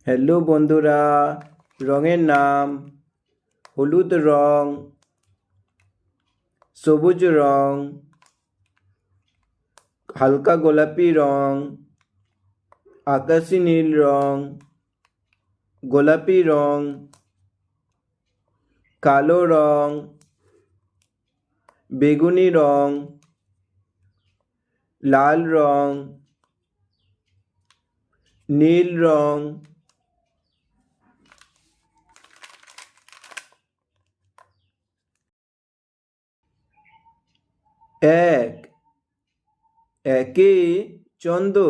Hello বন্ধুরা, রঙের নাম হলুদ রং, সবুজ রং, হালকা গোলাপি রং, আকাশি নীল রং, গোলাপি রং, কালো রং, বেগুনি রং, লাল রং, নীল রং। এক, একে চন্দ্র।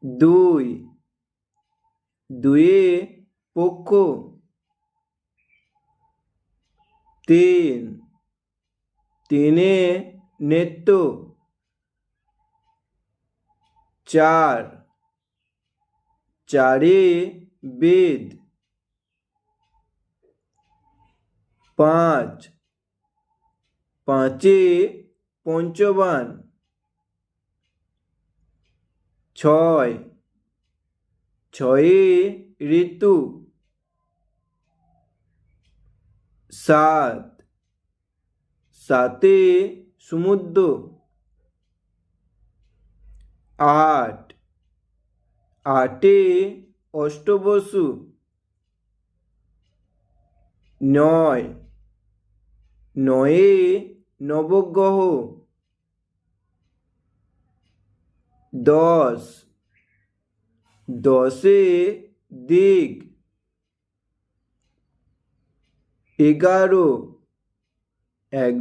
দুই, দুয়ে পক্ষ। তিন, তিনে নেত্য। চার, চারে বেদ। পাঁচ, পাঁচে পঞ্চবান। ছয়, ছয়ে ঋতু। সাত, সাতে সমুদ্র। আট, আটে অষ্টবসু। নয়, নয়ে নবগ্রহ। 10, দশে দিক। 11,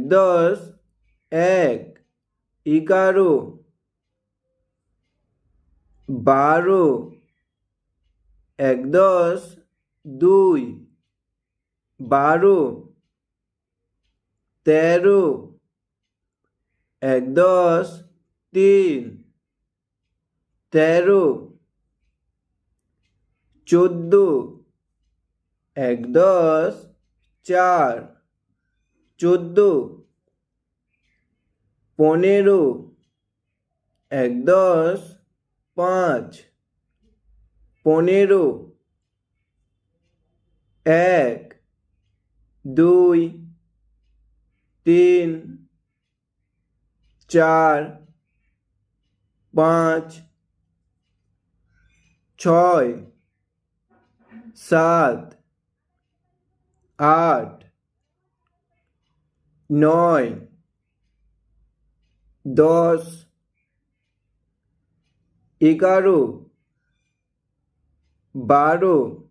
10 এক, 11। 12, 10 দুই, 12। 13, 10 তিন, 13। 14, 10 চার, 14। 15, 10 পাঁচ, 15। 1, 2, 3, 4, 5, 6, 7, 8, 9, 10, 11, 12,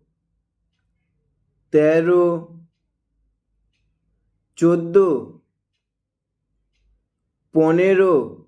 13, 14, 15।